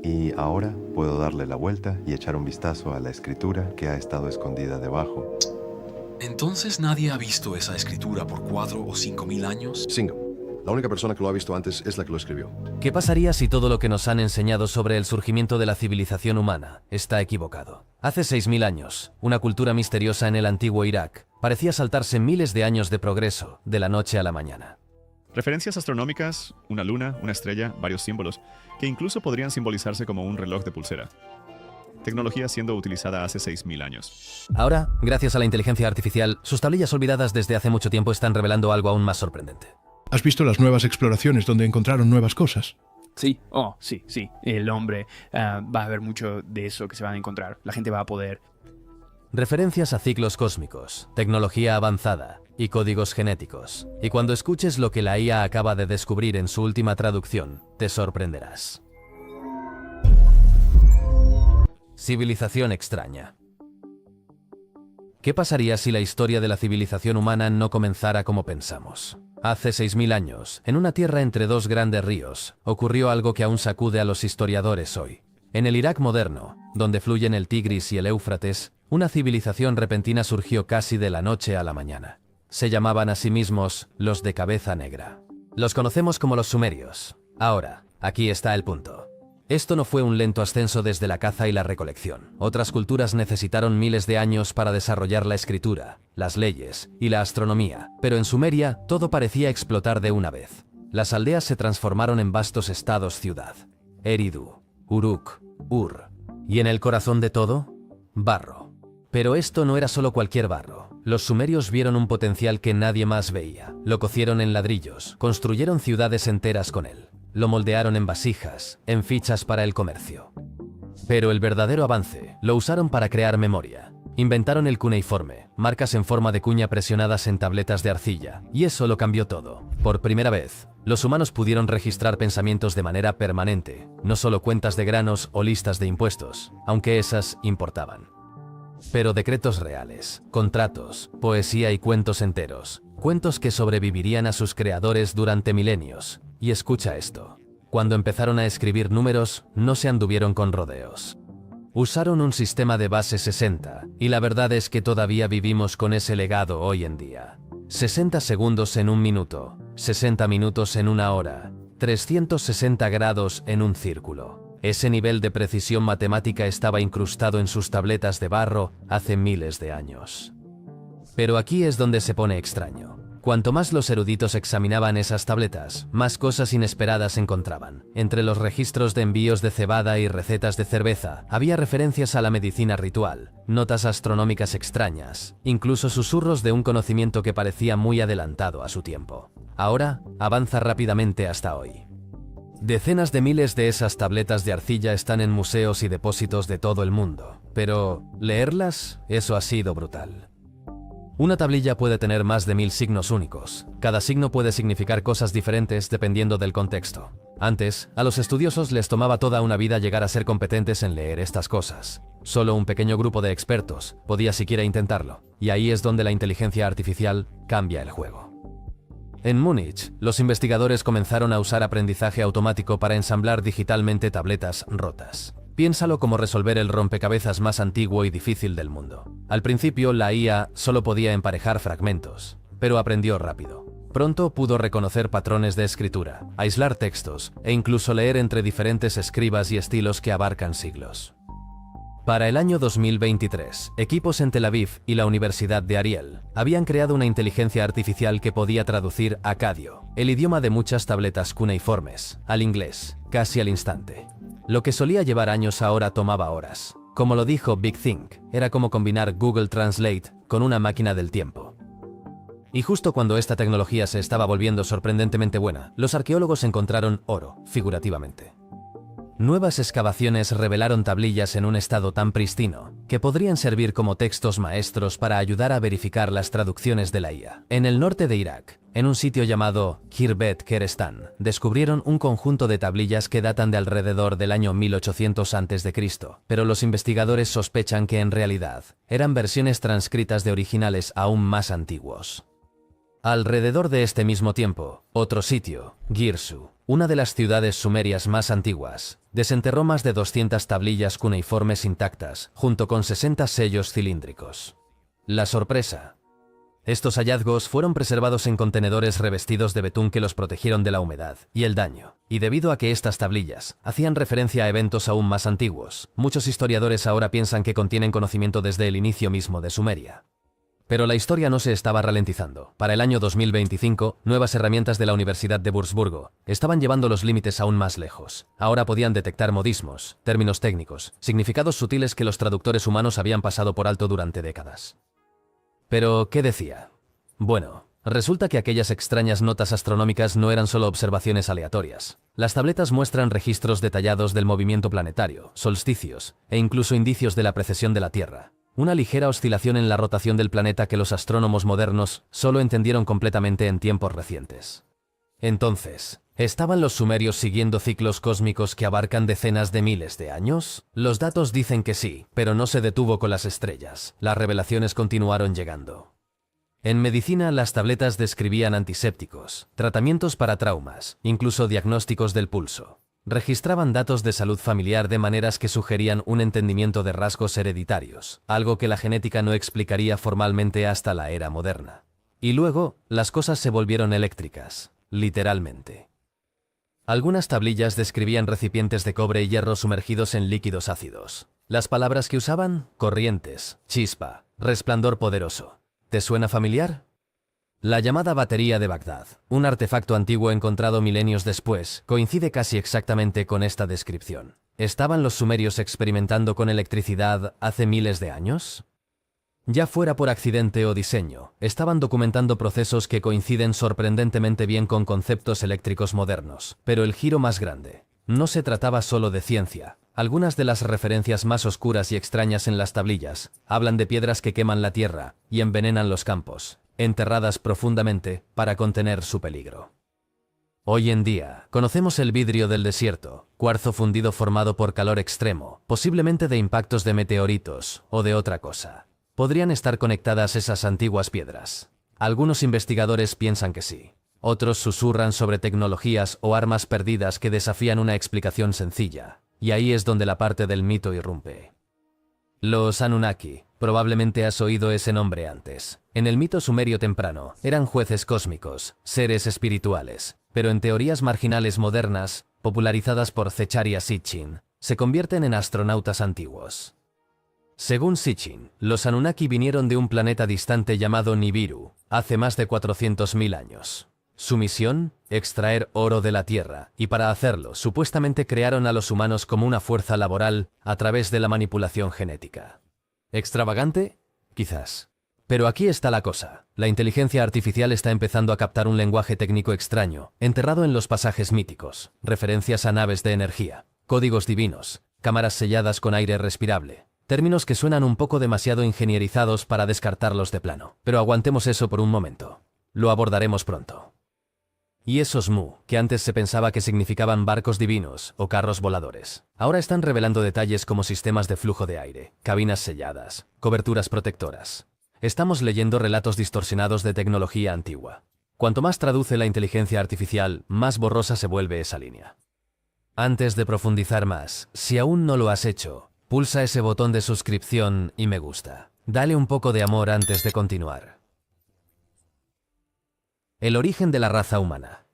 Y ahora puedo darle la vuelta y echar un vistazo a la escritura que ha estado escondida debajo. ¿Entonces nadie ha visto esa escritura por 4 o 5 mil años? Cinco. La única persona que lo ha visto antes es la que lo escribió. ¿Qué pasaría si todo lo que nos han enseñado sobre el surgimiento de la civilización humana está equivocado? Hace 6000 años, una cultura misteriosa en el antiguo Irak parecía saltarse miles de años de progreso de la noche a la mañana. Referencias astronómicas, una luna, una estrella, varios símbolos, que incluso podrían simbolizarse como un reloj de pulsera. Tecnología siendo utilizada hace 6000 años. Ahora, gracias a la inteligencia artificial, sus tablillas olvidadas desde hace mucho tiempo están revelando algo aún más sorprendente. ¿Has visto las nuevas exploraciones donde encontraron nuevas cosas? Sí, sí. El hombre, va a haber mucho de eso que se van a encontrar. La gente va a poder... Referencias a ciclos cósmicos, tecnología avanzada y códigos genéticos. Y cuando escuches lo que la IA acaba de descubrir en su última traducción, te sorprenderás. Civilización extraña. ¿Qué pasaría si la historia de la civilización humana no comenzara como pensamos? Hace 6000 años, en una tierra entre dos grandes ríos, ocurrió algo que aún sacude a los historiadores hoy. En el Irak moderno, donde fluyen el Tigris y el Éufrates, una civilización repentina surgió casi de la noche a la mañana. Se llamaban a sí mismos los de cabeza negra. Los conocemos como los sumerios. Ahora, aquí está el punto. Esto no fue un lento ascenso desde la caza y la recolección. Otras culturas necesitaron miles de años para desarrollar la escritura, las leyes y la astronomía, pero en Sumeria todo parecía explotar de una vez. Las aldeas se transformaron en vastos estados-ciudad. Eridu, Uruk, Ur. ¿Y en el corazón de todo? Barro. Pero esto no era solo cualquier barro. Los sumerios vieron un potencial que nadie más veía. Lo cocieron en ladrillos, construyeron ciudades enteras con él. Lo moldearon en vasijas, en fichas para el comercio. Pero el verdadero avance lo usaron para crear memoria. Inventaron el cuneiforme, marcas en forma de cuña presionadas en tabletas de arcilla, y eso lo cambió todo. Por primera vez, los humanos pudieron registrar pensamientos de manera permanente, no solo cuentas de granos o listas de impuestos, aunque esas importaban. Pero decretos reales, contratos, poesía y cuentos enteros, cuentos que sobrevivirían a sus creadores durante milenios. Y escucha esto. Cuando empezaron a escribir números, no se anduvieron con rodeos. Usaron un sistema de base 60, y la verdad es que todavía vivimos con ese legado hoy en día. 60 segundos en un minuto, 60 minutos en una hora, 360 grados en un círculo. Ese nivel de precisión matemática estaba incrustado en sus tabletas de barro hace miles de años. Pero aquí es donde se pone extraño. Cuanto más los eruditos examinaban esas tabletas, más cosas inesperadas encontraban. Entre los registros de envíos de cebada y recetas de cerveza, había referencias a la medicina ritual, notas astronómicas extrañas, incluso susurros de un conocimiento que parecía muy adelantado a su tiempo. Ahora, avanza rápidamente hasta hoy. Decenas de miles de esas tabletas de arcilla están en museos y depósitos de todo el mundo, pero leerlas, eso ha sido brutal. Una tablilla puede tener más de 1000 signos únicos. Cada signo puede significar cosas diferentes dependiendo del contexto. Antes, a los estudiosos les tomaba toda una vida llegar a ser competentes en leer estas cosas. Solo un pequeño grupo de expertos podía siquiera intentarlo, y ahí es donde la inteligencia artificial cambia el juego. En Múnich, los investigadores comenzaron a usar aprendizaje automático para ensamblar digitalmente tabletas rotas. Piénsalo como resolver el rompecabezas más antiguo y difícil del mundo. Al principio, la IA solo podía emparejar fragmentos, pero aprendió rápido. Pronto pudo reconocer patrones de escritura, aislar textos e incluso leer entre diferentes escribas y estilos que abarcan siglos. Para el año 2023, equipos en Tel Aviv y la Universidad de Ariel habían creado una inteligencia artificial que podía traducir acadio, el idioma de muchas tabletas cuneiformes, al inglés, casi al instante. Lo que solía llevar años ahora tomaba horas. Como lo dijo Big Think, era como combinar Google Translate con una máquina del tiempo. Y justo cuando esta tecnología se estaba volviendo sorprendentemente buena, los arqueólogos encontraron oro, figurativamente. Nuevas excavaciones revelaron tablillas en un estado tan pristino que podrían servir como textos maestros para ayudar a verificar las traducciones de la IA. En el norte de Irak, en un sitio llamado Khirbet Kerestan, descubrieron un conjunto de tablillas que datan de alrededor del año 1800 a.C., pero los investigadores sospechan que en realidad eran versiones transcritas de originales aún más antiguos. Alrededor de este mismo tiempo, otro sitio, Girsu, una de las ciudades sumerias más antiguas, desenterró más de 200 tablillas cuneiformes intactas, junto con 60 sellos cilíndricos. La sorpresa. Estos hallazgos fueron preservados en contenedores revestidos de betún que los protegieron de la humedad y el daño, y debido a que estas tablillas hacían referencia a eventos aún más antiguos, muchos historiadores ahora piensan que contienen conocimiento desde el inicio mismo de Sumeria. Pero la historia no se estaba ralentizando. Para el año 2025, nuevas herramientas de la Universidad de Wurzburgo estaban llevando los límites aún más lejos. Ahora podían detectar modismos, términos técnicos, significados sutiles que los traductores humanos habían pasado por alto durante décadas. Pero, ¿qué decía? Bueno, resulta que aquellas extrañas notas astronómicas no eran solo observaciones aleatorias. Las tabletas muestran registros detallados del movimiento planetario, solsticios e incluso indicios de la precesión de la Tierra. Una ligera oscilación en la rotación del planeta que los astrónomos modernos solo entendieron completamente en tiempos recientes. Entonces, ¿estaban los sumerios siguiendo ciclos cósmicos que abarcan decenas de miles de años? Los datos dicen que sí, pero no se detuvo con las estrellas. Las revelaciones continuaron llegando. En medicina, las tabletas describían antisépticos, tratamientos para traumas, incluso diagnósticos del pulso. Registraban datos de salud familiar de maneras que sugerían un entendimiento de rasgos hereditarios, algo que la genética no explicaría formalmente hasta la era moderna. Y luego, las cosas se volvieron eléctricas, literalmente. Algunas tablillas describían recipientes de cobre y hierro sumergidos en líquidos ácidos. Las palabras que usaban: corrientes, chispa, resplandor poderoso. ¿Te suena familiar? La llamada batería de Bagdad, un artefacto antiguo encontrado milenios después, coincide casi exactamente con esta descripción. ¿Estaban los sumerios experimentando con electricidad hace miles de años? Ya fuera por accidente o diseño, estaban documentando procesos que coinciden sorprendentemente bien con conceptos eléctricos modernos. Pero el giro más grande. No se trataba solo de ciencia. Algunas de las referencias más oscuras y extrañas en las tablillas hablan de piedras que queman la tierra y envenenan los campos, enterradas profundamente para contener su peligro. Hoy en día, conocemos el vidrio del desierto, cuarzo fundido formado por calor extremo, posiblemente de impactos de meteoritos o de otra cosa. ¿Podrían estar conectadas esas antiguas piedras? Algunos investigadores piensan que sí. Otros susurran sobre tecnologías o armas perdidas que desafían una explicación sencilla. Y ahí es donde la parte del mito irrumpe. Los Anunnaki. Probablemente has oído ese nombre antes. En el mito sumerio temprano, eran jueces cósmicos, seres espirituales, pero en teorías marginales modernas, popularizadas por Zecharia Sitchin, se convierten en astronautas antiguos. Según Sitchin, los Anunnaki vinieron de un planeta distante llamado Nibiru, hace más de 400.000 años. Su misión: extraer oro de la tierra, y para hacerlo, supuestamente crearon a los humanos como una fuerza laboral a través de la manipulación genética. ¿Extravagante? Quizás. Pero aquí está la cosa. La inteligencia artificial está empezando a captar un lenguaje técnico extraño, enterrado en los pasajes míticos, referencias a naves de energía, códigos divinos, cámaras selladas con aire respirable, términos que suenan un poco demasiado ingenierizados para descartarlos de plano. Pero aguantemos eso por un momento. Lo abordaremos pronto. Y esos Mu, que antes se pensaba que significaban barcos divinos o carros voladores, ahora están revelando detalles como sistemas de flujo de aire, cabinas selladas, coberturas protectoras. Estamos leyendo relatos distorsionados de tecnología antigua. Cuanto más traduce la inteligencia artificial, más borrosa se vuelve esa línea. Antes de profundizar más, si aún no lo has hecho, pulsa ese botón de suscripción y me gusta. Dale un poco de amor antes de continuar. El origen de la raza humana.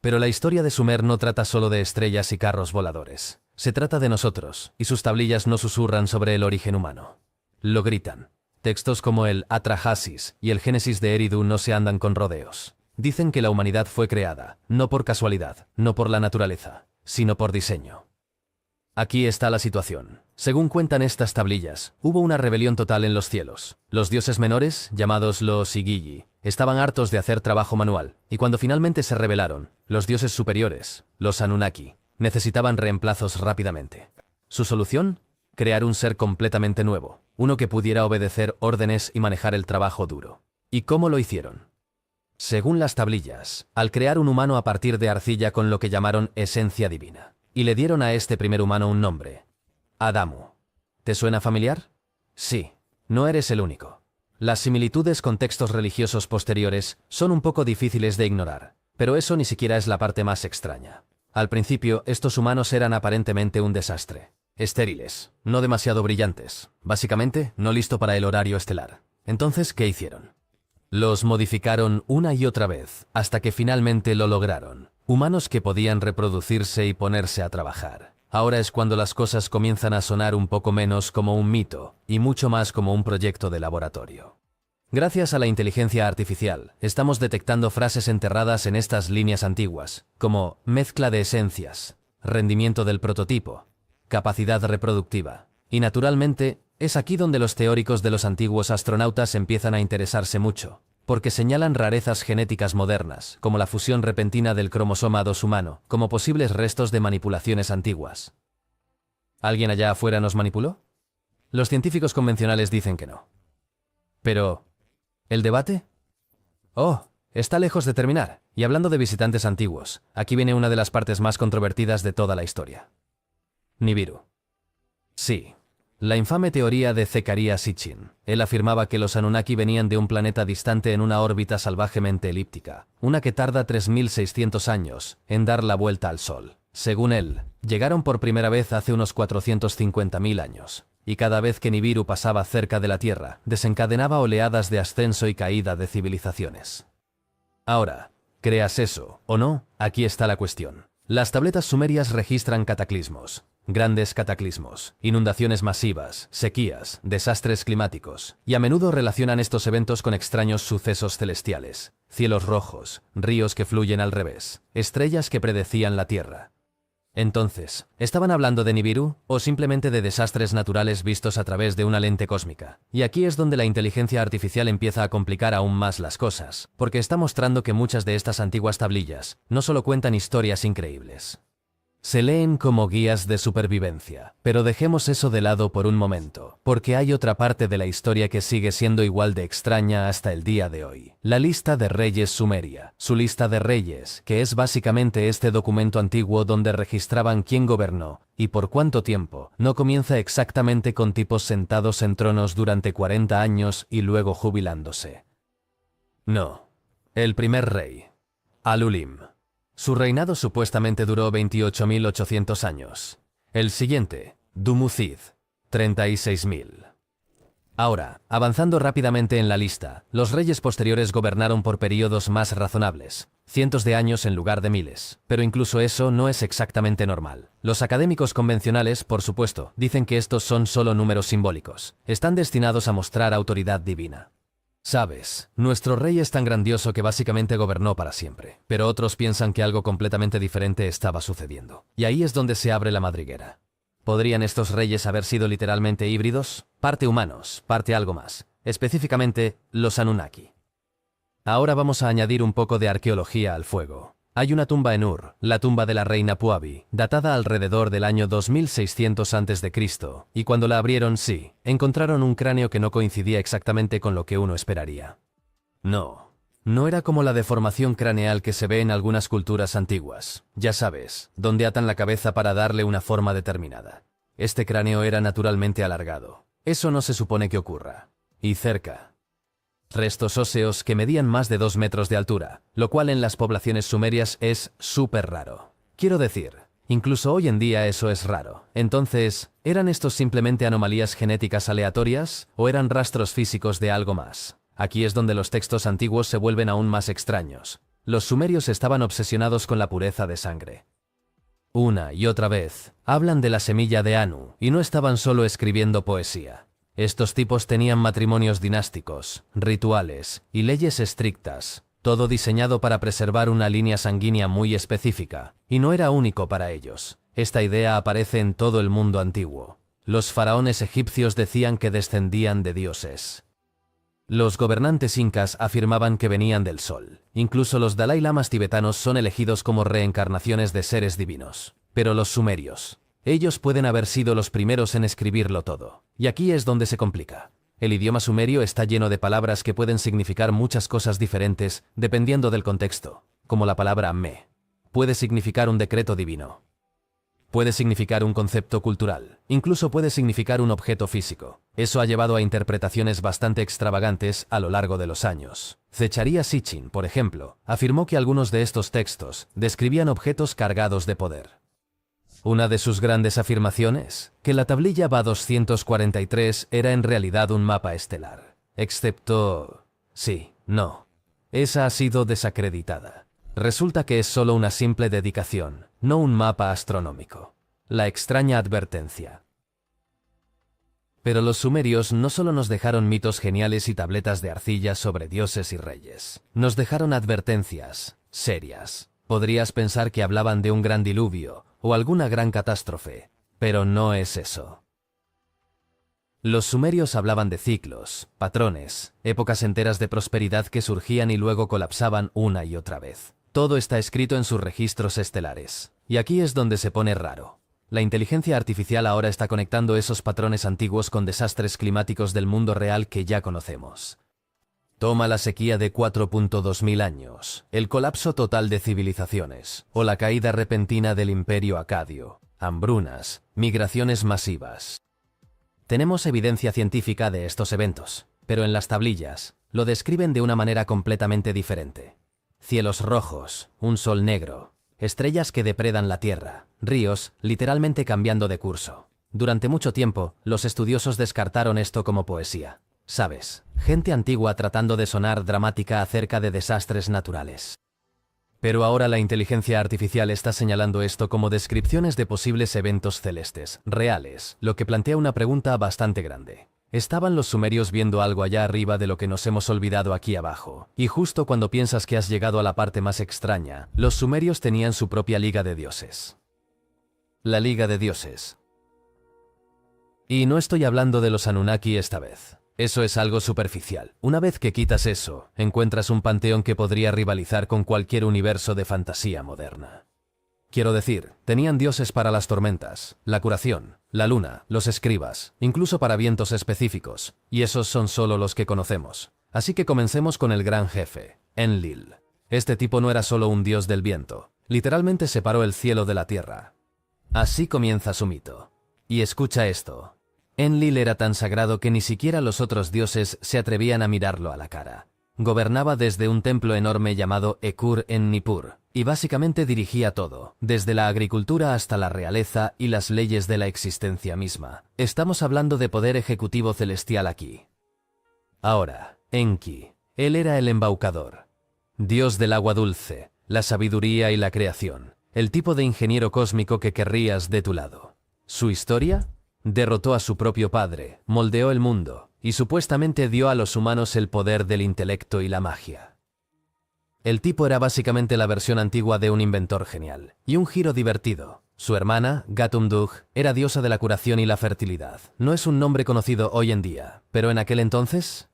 Pero la historia de Sumer no trata solo de estrellas y carros voladores. Se trata de nosotros, y sus tablillas no susurran sobre el origen humano. Lo gritan. Textos como el Atrahasis y el Génesis de Eridu no se andan con rodeos. Dicen que la humanidad fue creada, no por casualidad, no por la naturaleza, sino por diseño. Aquí está la situación. Según cuentan estas tablillas, hubo una rebelión total en los cielos. Los dioses menores, llamados los Igigi, estaban hartos de hacer trabajo manual, y cuando finalmente se rebelaron, los dioses superiores, los Anunnaki, necesitaban reemplazos rápidamente. ¿Su solución? Crear un ser completamente nuevo, uno que pudiera obedecer órdenes y manejar el trabajo duro. ¿Y cómo lo hicieron? Según las tablillas, al crear un humano a partir de arcilla con lo que llamaron esencia divina. Y le dieron a este primer humano un nombre: Adamu. ¿Te suena familiar? Sí, no eres el único. Las similitudes con textos religiosos posteriores son un poco difíciles de ignorar, pero eso ni siquiera es la parte más extraña. Al principio, estos humanos eran aparentemente un desastre. Estériles, no demasiado brillantes, básicamente no listo para el horario estelar. Entonces, ¿qué hicieron? Los modificaron una y otra vez, hasta que finalmente lo lograron. Humanos que podían reproducirse y ponerse a trabajar. Ahora es cuando las cosas comienzan a sonar un poco menos como un mito, y mucho más como un proyecto de laboratorio. Gracias a la inteligencia artificial, estamos detectando frases enterradas en estas líneas antiguas, como mezcla de esencias, rendimiento del prototipo, capacidad reproductiva. Y naturalmente, es aquí donde los teóricos de los antiguos astronautas empiezan a interesarse mucho, porque señalan rarezas genéticas modernas, como la fusión repentina del cromosoma 2 humano, como posibles restos de manipulaciones antiguas. ¿Alguien allá afuera nos manipuló? Los científicos convencionales dicen que no. Pero, ¿el debate? Oh, está lejos de terminar. Y hablando de visitantes antiguos, aquí viene una de las partes más controvertidas de toda la historia. Nibiru. Sí. La infame teoría de Zecharia Sitchin. Él afirmaba que los Anunnaki venían de un planeta distante en una órbita salvajemente elíptica, una que tarda 3.600 años en dar la vuelta al Sol. Según él, llegaron por primera vez hace unos 450.000 años, y cada vez que Nibiru pasaba cerca de la Tierra, desencadenaba oleadas de ascenso y caída de civilizaciones. Ahora, creas eso o no, aquí está la cuestión. Las tabletas sumerias registran cataclismos. Grandes cataclismos, inundaciones masivas, sequías, desastres climáticos, y a menudo relacionan estos eventos con extraños sucesos celestiales, cielos rojos, ríos que fluyen al revés, estrellas que predecían la Tierra. Entonces, ¿estaban hablando de Nibiru o simplemente de desastres naturales vistos a través de una lente cósmica? Y aquí es donde la inteligencia artificial empieza a complicar aún más las cosas, porque está mostrando que muchas de estas antiguas tablillas no solo cuentan historias increíbles. Se leen como guías de supervivencia, pero dejemos eso de lado por un momento, porque hay otra parte de la historia que sigue siendo igual de extraña hasta el día de hoy. La lista de reyes sumeria. Su lista de reyes, que es básicamente este documento antiguo donde registraban quién gobernó y por cuánto tiempo, no comienza exactamente con tipos sentados en tronos durante 40 años y luego jubilándose. No. El primer rey, Alulim. Su reinado supuestamente duró 28.800 años. El siguiente, Dumuzid, 36.000. Ahora, avanzando rápidamente en la lista, los reyes posteriores gobernaron por períodos más razonables, cientos de años en lugar de miles, pero incluso eso no es exactamente normal. Los académicos convencionales, por supuesto, dicen que estos son solo números simbólicos, están destinados a mostrar autoridad divina. Sabes, nuestro rey es tan grandioso que básicamente gobernó para siempre, pero otros piensan que algo completamente diferente estaba sucediendo. Y ahí es donde se abre la madriguera. ¿Podrían estos reyes haber sido literalmente híbridos? Parte humanos, parte algo más. Específicamente, los Anunnaki. Ahora vamos a añadir un poco de arqueología al fuego. Hay una tumba en Ur, la tumba de la reina Puabi, datada alrededor del año 2600 a.C., y cuando la abrieron, sí, encontraron un cráneo que no coincidía exactamente con lo que uno esperaría. No era como la deformación craneal que se ve en algunas culturas antiguas, ya sabes, donde atan la cabeza para darle una forma determinada. Este cráneo era naturalmente alargado. Eso no se supone que ocurra. Y cerca. Restos óseos que medían más de 2 metros de altura, lo cual en las poblaciones sumerias es súper raro. Quiero decir, incluso hoy en día eso es raro. Entonces, ¿eran estos simplemente anomalías genéticas aleatorias o eran rastros físicos de algo más? Aquí es donde los textos antiguos se vuelven aún más extraños. Los sumerios estaban obsesionados con la pureza de sangre. Una y otra vez, hablan de la semilla de Anu, y no estaban solo escribiendo poesía. Estos tipos tenían matrimonios dinásticos, rituales y leyes estrictas, todo diseñado para preservar una línea sanguínea muy específica, y no era único para ellos. Esta idea aparece en todo el mundo antiguo. Los faraones egipcios decían que descendían de dioses. Los gobernantes incas afirmaban que venían del sol. Incluso los Dalai Lamas tibetanos son elegidos como reencarnaciones de seres divinos. Pero los sumerios, ellos pueden haber sido los primeros en escribirlo todo. Y aquí es donde se complica. El idioma sumerio está lleno de palabras que pueden significar muchas cosas diferentes dependiendo del contexto, como la palabra me. Puede significar un decreto divino. Puede significar un concepto cultural, incluso puede significar un objeto físico. Eso ha llevado a interpretaciones bastante extravagantes a lo largo de los años. Zecharia Sitchin, por ejemplo, afirmó que algunos de estos textos describían objetos cargados de poder. Una de sus grandes afirmaciones, que la tablilla BA-243 era en realidad un mapa estelar. Excepto... sí, no. Esa ha sido desacreditada. Resulta que es solo una simple dedicación, no un mapa astronómico. La extraña advertencia. Pero los sumerios no solo nos dejaron mitos geniales y tabletas de arcilla sobre dioses y reyes. Nos dejaron advertencias serias. Podrías pensar que hablaban de un gran diluvio o alguna gran catástrofe, pero no es eso. Los sumerios hablaban de ciclos, patrones, épocas enteras de prosperidad que surgían y luego colapsaban una y otra vez. Todo está escrito en sus registros estelares. Y aquí es donde se pone raro. La inteligencia artificial ahora está conectando esos patrones antiguos con desastres climáticos del mundo real que ya conocemos. Toma la sequía de 4.2 mil años, el colapso total de civilizaciones, o la caída repentina del imperio acadio, hambrunas, migraciones masivas. Tenemos evidencia científica de estos eventos, pero en las tablillas lo describen de una manera completamente diferente. Cielos rojos, un sol negro, estrellas que depredan la Tierra, ríos literalmente cambiando de curso. Durante mucho tiempo, los estudiosos descartaron esto como poesía. ¿Sabes? Gente antigua tratando de sonar dramática acerca de desastres naturales. Pero ahora la inteligencia artificial está señalando esto como descripciones de posibles eventos celestes, reales, lo que plantea una pregunta bastante grande. ¿Estaban los sumerios viendo algo allá arriba de lo que nos hemos olvidado aquí abajo? Y justo cuando piensas que has llegado a la parte más extraña, los sumerios tenían su propia liga de dioses. La Liga de Dioses. Y no estoy hablando de los Anunnaki esta vez. Eso es algo superficial. Una vez que quitas eso, encuentras un panteón que podría rivalizar con cualquier universo de fantasía moderna. Quiero decir, tenían dioses para las tormentas, la curación, la luna, los escribas, incluso para vientos específicos, y esos son solo los que conocemos. Así que comencemos con el gran jefe, Enlil. Este tipo no era solo un dios del viento, literalmente separó el cielo de la tierra. Así comienza su mito. Y escucha esto. Enlil era tan sagrado que ni siquiera los otros dioses se atrevían a mirarlo a la cara. Gobernaba desde un templo enorme llamado Ekur en Nippur, y básicamente dirigía todo, desde la agricultura hasta la realeza y las leyes de la existencia misma. Estamos hablando de poder ejecutivo celestial aquí. Ahora, Enki. Él era el embaucador. Dios del agua dulce, la sabiduría y la creación. El tipo de ingeniero cósmico que querrías de tu lado. ¿Su historia? Derrotó a su propio padre, moldeó el mundo, y supuestamente dio a los humanos el poder del intelecto y la magia. El tipo era básicamente la versión antigua de un inventor genial, y un giro divertido. Su hermana, Gatumdug, era diosa de la curación y la fertilidad. No es un nombre conocido hoy en día, pero en aquel entonces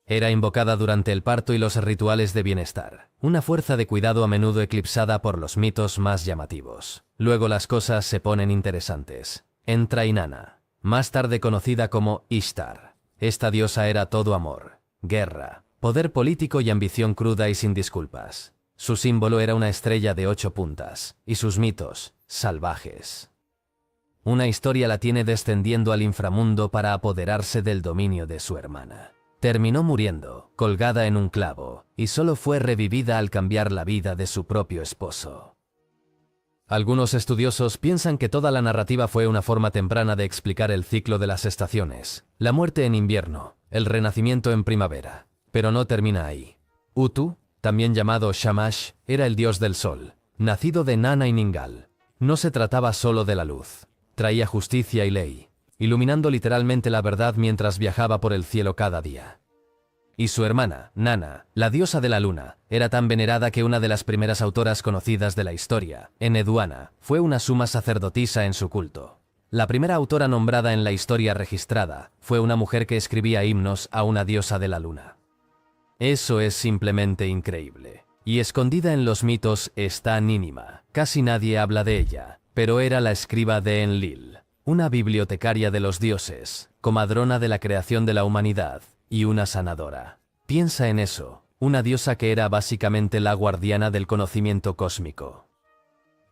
era invocada durante el parto y los rituales de bienestar, una fuerza de cuidado a menudo eclipsada por los mitos más llamativos. Luego las cosas se ponen interesantes. Entra Inanna, más tarde conocida como Ishtar. Esta diosa era todo amor, guerra, poder político y ambición cruda y sin disculpas. Su símbolo era una estrella de 8 puntas, y sus mitos, salvajes. Una historia la tiene descendiendo al inframundo para apoderarse del dominio de su hermana. Terminó muriendo, colgada en un clavo, y solo fue revivida al cambiar la vida de su propio esposo. Algunos estudiosos piensan que toda la narrativa fue una forma temprana de explicar el ciclo de las estaciones, la muerte en invierno, el renacimiento en primavera. Pero no termina ahí. Utu, también llamado Shamash, era el dios del sol, nacido de Nana y Ningal. No se trataba solo de la luz, traía justicia y ley, iluminando literalmente la verdad mientras viajaba por el cielo cada día. Y su hermana, Nana, la diosa de la luna, era tan venerada que una de las primeras autoras conocidas de la historia, Enheduanna, fue una suma sacerdotisa en su culto. La primera autora nombrada en la historia registrada fue una mujer que escribía himnos a una diosa de la luna. Eso es simplemente increíble. Y escondida en los mitos está Ninima. Casi nadie habla de ella, pero era la escriba de Enlil, una bibliotecaria de los dioses, comadrona de la creación de la humanidad, y una sanadora. Piensa en eso, una diosa que era básicamente la guardiana del conocimiento cósmico.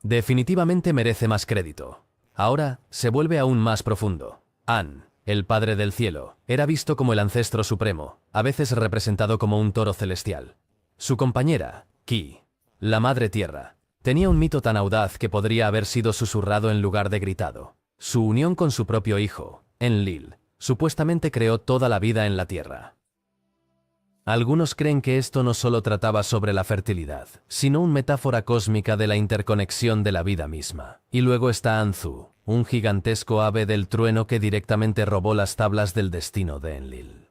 Definitivamente merece más crédito. Ahora se vuelve aún más profundo. An, el Padre del Cielo, era visto como el ancestro supremo, a veces representado como un toro celestial. Su compañera, Ki, la Madre Tierra, tenía un mito tan audaz que podría haber sido susurrado en lugar de gritado. Su unión con su propio hijo, Enlil, supuestamente creó toda la vida en la Tierra. Algunos creen que esto no solo trataba sobre la fertilidad, sino una metáfora cósmica de la interconexión de la vida misma. Y luego está Anzu, un gigantesco ave del trueno que directamente robó las tablas del destino de Enlil.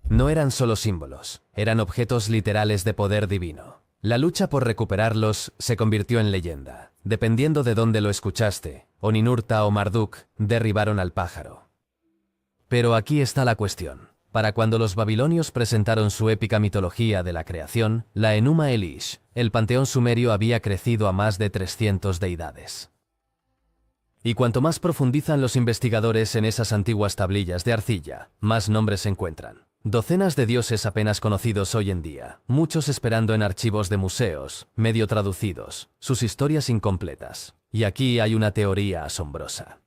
No eran solo símbolos, eran objetos literales de poder divino. La lucha por recuperarlos se convirtió en leyenda. Dependiendo de dónde lo escuchaste, o Ninurta o Marduk derribaron al pájaro. Pero aquí está la cuestión. Para cuando los babilonios presentaron su épica mitología de la creación, la Enuma Elish, el panteón sumerio había crecido a más de 300 deidades. Y cuanto más profundizan los investigadores en esas antiguas tablillas de arcilla, más nombres se encuentran. Docenas de dioses apenas conocidos hoy en día, muchos esperando en archivos de museos, medio traducidos, sus historias incompletas. Y aquí hay una teoría asombrosa.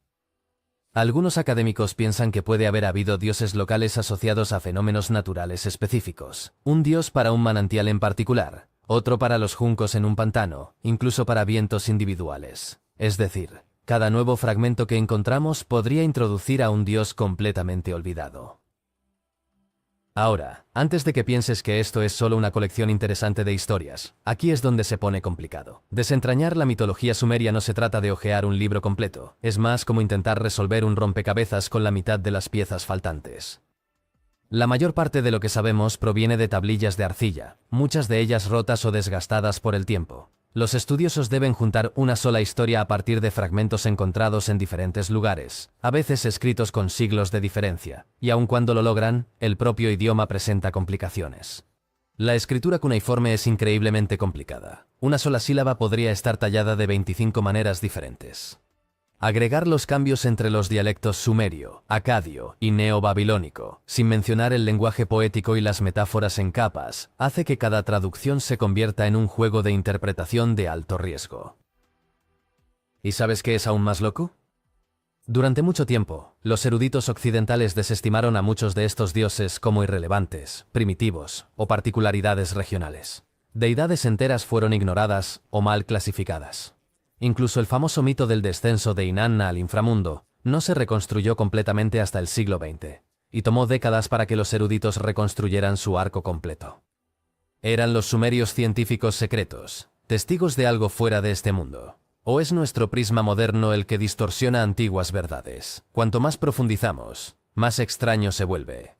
Algunos académicos piensan que puede haber habido dioses locales asociados a fenómenos naturales específicos. Un dios para un manantial en particular, otro para los juncos en un pantano, incluso para vientos individuales. Es decir, cada nuevo fragmento que encontramos podría introducir a un dios completamente olvidado. Ahora, antes de que pienses que esto es solo una colección interesante de historias, aquí es donde se pone complicado. Desentrañar la mitología sumeria no se trata de hojear un libro completo, es más como intentar resolver un rompecabezas con la mitad de las piezas faltantes. La mayor parte de lo que sabemos proviene de tablillas de arcilla, muchas de ellas rotas o desgastadas por el tiempo. Los estudiosos deben juntar una sola historia a partir de fragmentos encontrados en diferentes lugares, a veces escritos con siglos de diferencia, y aun cuando lo logran, el propio idioma presenta complicaciones. La escritura cuneiforme es increíblemente complicada. Una sola sílaba podría estar tallada de 25 maneras diferentes. Agregar los cambios entre los dialectos sumerio, acadio y neobabilónico, sin mencionar el lenguaje poético y las metáforas en capas, hace que cada traducción se convierta en un juego de interpretación de alto riesgo. ¿Y sabes qué es aún más loco? Durante mucho tiempo, los eruditos occidentales desestimaron a muchos de estos dioses como irrelevantes, primitivos o particularidades regionales. Deidades enteras fueron ignoradas o mal clasificadas. Incluso el famoso mito del descenso de Inanna al inframundo no se reconstruyó completamente hasta el siglo XX, y tomó décadas para que los eruditos reconstruyeran su arco completo. ¿Eran los sumerios científicos secretos, testigos de algo fuera de este mundo? ¿O es nuestro prisma moderno el que distorsiona antiguas verdades? Cuanto más profundizamos, más extraño se vuelve.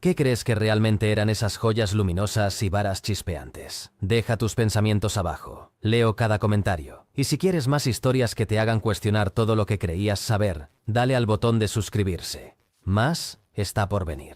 ¿Qué crees que realmente eran esas joyas luminosas y varas chispeantes? Deja tus pensamientos abajo, leo cada comentario. Y si quieres más historias que te hagan cuestionar todo lo que creías saber, dale al botón de suscribirse. Más está por venir.